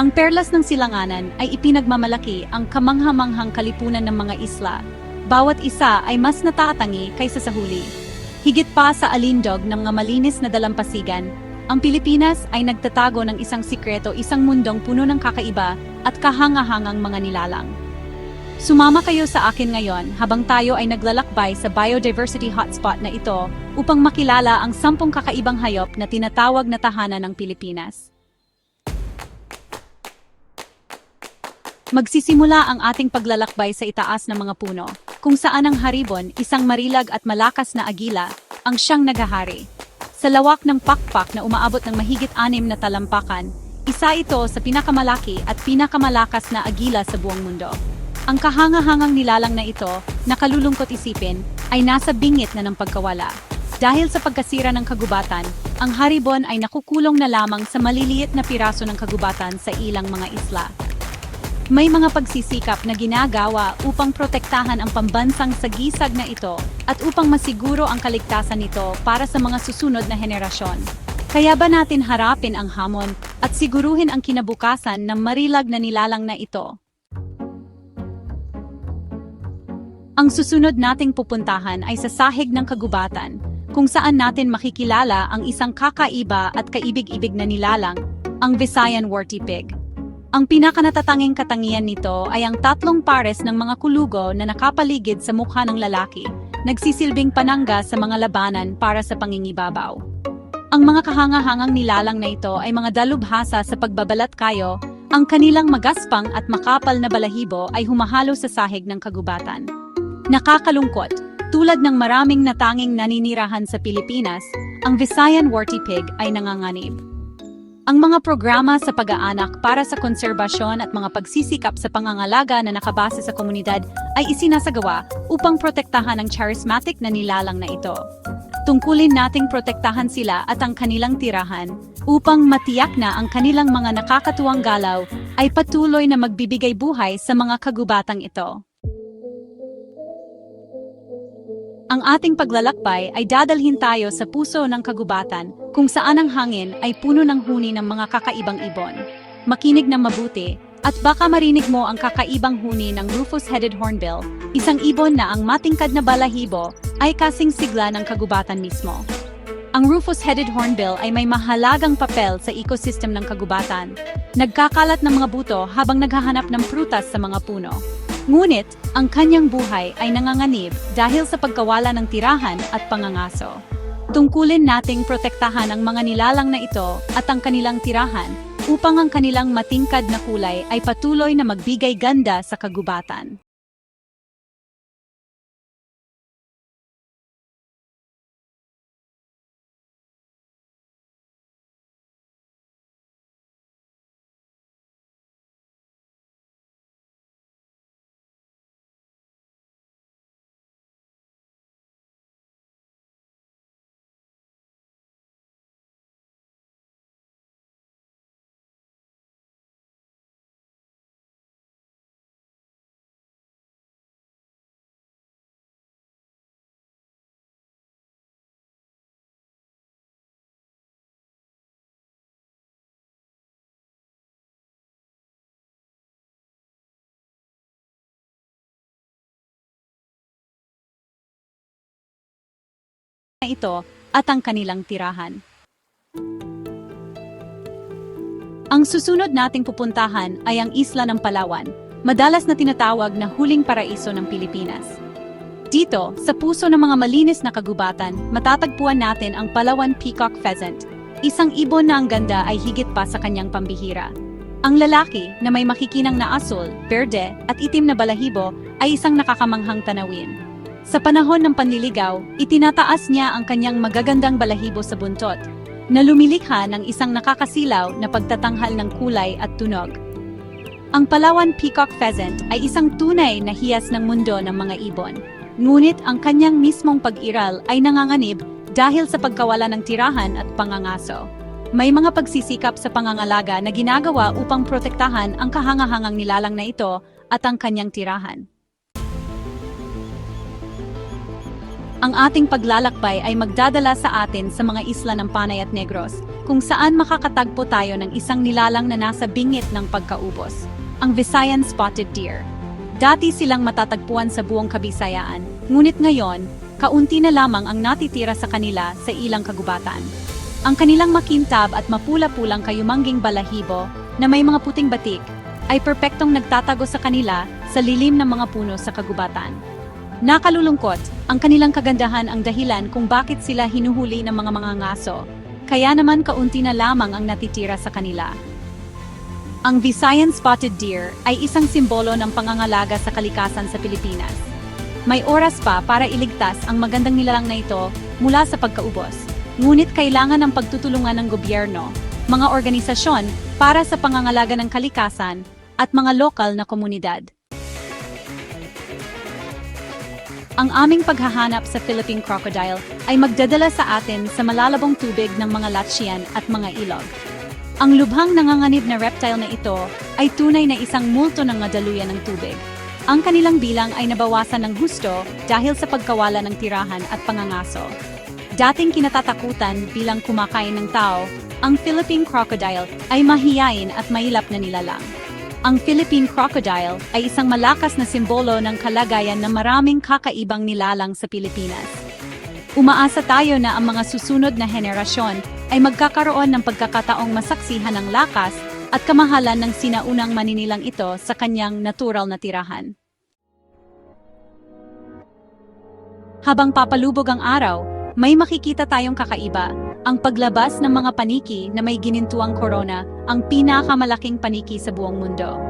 Ang perlas ng silanganan ay ipinagmamalaki ang kamangha-manghang kalipunan ng mga isla. Bawat isa ay mas natatangi kaysa sa huli. Higit pa sa alindog ng mga malinis na dalampasigan, ang Pilipinas ay nagtatago ng isang sikreto, isang mundong puno ng kakaiba at kahanga-hangang mga nilalang. Sumama kayo sa akin ngayon habang tayo ay naglalakbay sa biodiversity hotspot na ito upang makilala ang 10 kakaibang hayop na tinatawag na tahanan ng Pilipinas. Magsisimula ang ating paglalakbay sa itaas ng mga puno, kung saan ang haribon, isang marilag at malakas na agila, ang siyang naghahari. Sa lawak ng pakpak na umaabot ng mahigit 6 na talampakan, isa ito sa pinakamalaki at pinakamalakas na agila sa buong mundo. Ang kahanga-hangang nilalang na ito, nakalulungkot isipin, ay nasa bingit na ng pagkawala. Dahil sa pagkasira ng kagubatan, ang haribon ay nakukulong na lamang sa maliliit na piraso ng kagubatan sa ilang mga isla. May mga pagsisikap na ginagawa upang protektahan ang pambansang sagisag na ito at upang masiguro ang kaligtasan nito para sa mga susunod na henerasyon. Kaya ba natin harapin ang hamon at siguruhin ang kinabukasan ng marilag na nilalang na ito? Ang susunod nating pupuntahan ay sa sahig ng kagubatan, kung saan natin makikilala ang isang kakaiba at kaibig-ibig na nilalang, ang Visayan Warty Pig. Ang pinakanatatanging katangian nito ay ang 3 pares ng mga kulugo na nakapaligid sa mukha ng lalaki, nagsisilbing panangga sa mga labanan para sa pangingibabaw. Ang mga kahanga-hangang nilalang na ito ay mga dalubhasa sa pagbabalat kayo, ang kanilang magaspang at makapal na balahibo ay humahalo sa sahig ng kagubatan. Nakakalungkot, tulad ng maraming natanging naninirahan sa Pilipinas, ang Visayan Warty Pig ay nanganganib. Ang mga programa sa pag-aanak para sa konserbasyon at mga pagsisikap sa pangangalaga na nakabase sa komunidad ay isinasagawa upang protektahan ang charismatic na nilalang na ito. Tungkulin nating protektahan sila at ang kanilang tirahan upang matiyak na ang kanilang mga nakakatuwang galaw ay patuloy na magbibigay buhay sa mga kagubatang ito. Ang ating paglalakbay ay dadalhin tayo sa puso ng kagubatan kung saan ang hangin ay puno ng huni ng mga kakaibang ibon. Makinig ng mabuti at baka marinig mo ang kakaibang huni ng Rufous-headed hornbill, isang ibon na ang matingkad na balahibo ay kasing sigla ng kagubatan mismo. Ang Rufous-headed hornbill ay may mahalagang papel sa ecosystem ng kagubatan. Nagkakalat ng mga buto habang naghahanap ng prutas sa mga puno. Ngunit, ang kanyang buhay ay nanganganib dahil sa pagkawala ng tirahan at pangangaso. Tungkulin nating protektahan ang mga nilalang na ito at ang kanilang tirahan upang ang kanilang matingkad na kulay ay patuloy na magbigay ganda sa kagubatan. Ito at ang kanilang tirahan. Ang susunod nating pupuntahan ay ang isla ng Palawan, madalas na tinatawag na huling paraiso ng Pilipinas. Dito, sa puso ng mga malinis na kagubatan, matatagpuan natin ang Palawan Peacock Pheasant, isang ibon na ang ganda ay higit pa sa kanyang pambihira. Ang lalaki na may makikinang na asul, berde at itim na balahibo ay isang nakakamanghang tanawin. Sa panahon ng panliligaw, itinataas niya ang kanyang magagandang balahibo sa buntot, na lumilikha ng isang nakakasilaw na pagtatanghal ng kulay at tunog. Ang Palawan Peacock Pheasant ay isang tunay na hiyas ng mundo ng mga ibon. Ngunit ang kanyang mismong pag-iral ay nanganganib dahil sa pagkawala ng tirahan at pangangaso. May mga pagsisikap sa pangangalaga na ginagawa upang protektahan ang kahangahangang nilalang na ito at ang kanyang tirahan. Ang ating paglalakbay ay magdadala sa atin sa mga isla ng Panay at Negros, kung saan makakatagpo tayo ng isang nilalang na nasa bingit ng pagkaubos, ang Visayan Spotted Deer. Dati silang matatagpuan sa buong Kabisayaan, ngunit ngayon, kaunti na lamang ang natitira sa kanila sa ilang kagubatan. Ang kanilang makintab at mapula-pulang kayumangging balahibo na may mga puting batik ay perpektong nagtatago sa kanila sa lilim ng mga puno sa kagubatan. Nakalulungkot, ang kanilang kagandahan ang dahilan kung bakit sila hinuhuli ng mga ngaso, kaya naman kaunti na lamang ang natitira sa kanila. Ang Visayan Spotted Deer ay isang simbolo ng pangangalaga sa kalikasan sa Pilipinas. May oras pa para iligtas ang magandang nilalang na ito mula sa pagkaubos, ngunit kailangan ng pagtutulungan ng gobyerno, mga organisasyon para sa pangangalaga ng kalikasan, at mga lokal na komunidad. Ang aming paghahanap sa Philippine crocodile ay magdadala sa atin sa malalabong tubig ng mga latsyan at mga ilog. Ang lubhang nanganganib na reptile na ito ay tunay na isang multo ng daluyan ng tubig. Ang kanilang bilang ay nabawasan ng husto dahil sa pagkawala ng tirahan at pangangaso. Dating kinatatakutan bilang kumakain ng tao, ang Philippine crocodile ay mahiyain at mailap na nilalang. Ang Philippine crocodile ay isang malakas na simbolo ng kalagayan ng maraming kakaibang nilalang sa Pilipinas. Umaasa tayo na ang mga susunod na henerasyon ay magkakaroon ng pagkakataong masaksihan ng lakas at kamahalan ng sinaunang maninilang ito sa kanyang natural na tirahan. Habang papalubog ang araw, may makikita tayong kakaiba, ang paglabas ng mga paniki na may ginintuang korona, ang pinakamalaking paniki sa buong mundo.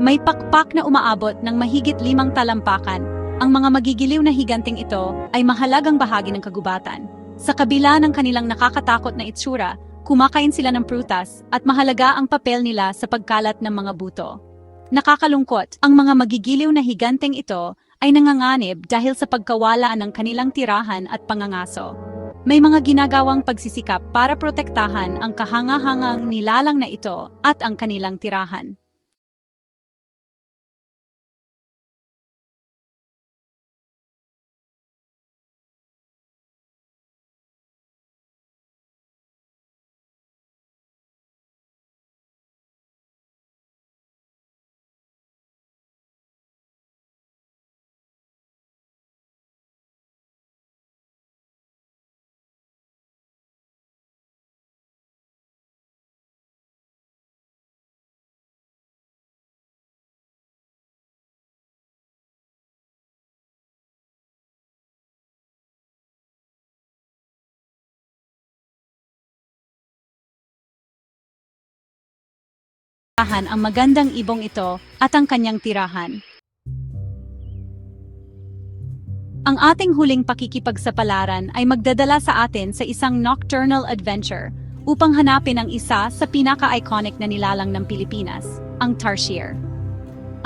May pakpak na umaabot ng mahigit 5 talampakan. Ang mga magigiliw na higanting ito ay mahalagang bahagi ng kagubatan. Sa kabila ng kanilang nakakatakot na itsura, kumakain sila ng prutas at mahalaga ang papel nila sa pagkalat ng mga buto. Nakakalungkot, ang mga magigiliw na higanting ito ay nanganganib dahil sa pagkawala ng kanilang tirahan at pangangaso. May mga ginagawang pagsisikap para protektahan ang kahangahangang nilalang na ito at ang kanilang tirahan. Ang magandang ibong ito at ang kanyang tirahan. Ang ating huling pakikipagsapalaran ay magdadala sa atin sa isang nocturnal adventure upang hanapin ang isa sa pinaka-iconic na nilalang ng Pilipinas, ang tarsier.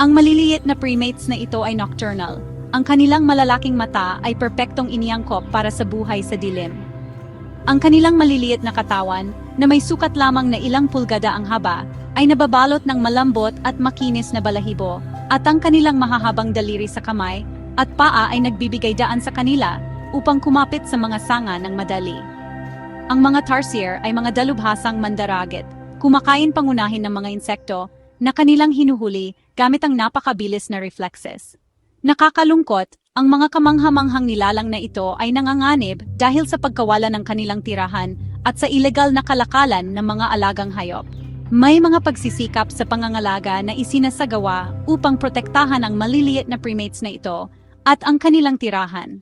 Ang maliliit na primates na ito ay nocturnal. Ang kanilang malalaking mata ay perpektong iniangkop para sa buhay sa dilim. Ang kanilang maliliit na katawan, na may sukat lamang na ilang pulgada ang haba, ay nababalot ng malambot at makinis na balahibo, at ang kanilang mahahabang daliri sa kamay at paa ay nagbibigay daan sa kanila upang kumapit sa mga sanga ng madali. Ang mga tarsier ay mga dalubhasang mandaragit, kumakain pangunahin ng mga insekto na kanilang hinuhuli gamit ang napakabilis na reflexes. Nakakalungkot, ang mga kamanghamanghang nilalang na ito ay nanganganib dahil sa pagkawala ng kanilang tirahan at sa ilegal na kalakalan ng mga alagang hayop. May mga pagsisikap sa pangangalaga na isinasagawa upang protektahan ang maliliit na primates na ito at ang kanilang tirahan.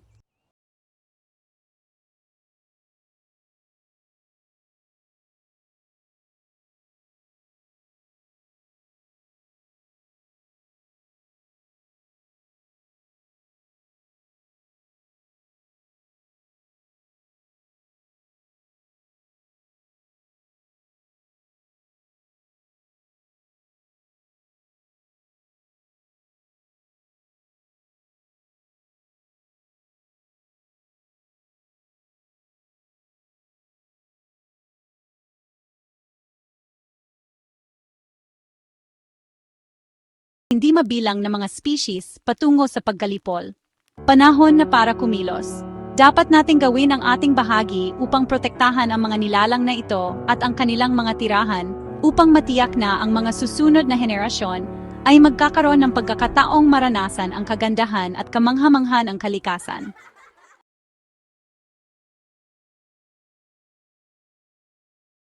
Hindi mabilang na mga species patungo sa pagkalipol. Panahon na para kumilos. Dapat nating gawin ang ating bahagi upang protektahan ang mga nilalang na ito at ang kanilang mga tirahan upang matiyak na ang mga susunod na henerasyon ay magkakaroon ng pagkakataong maranasan ang kagandahan at kamangha-manghan ng kalikasan.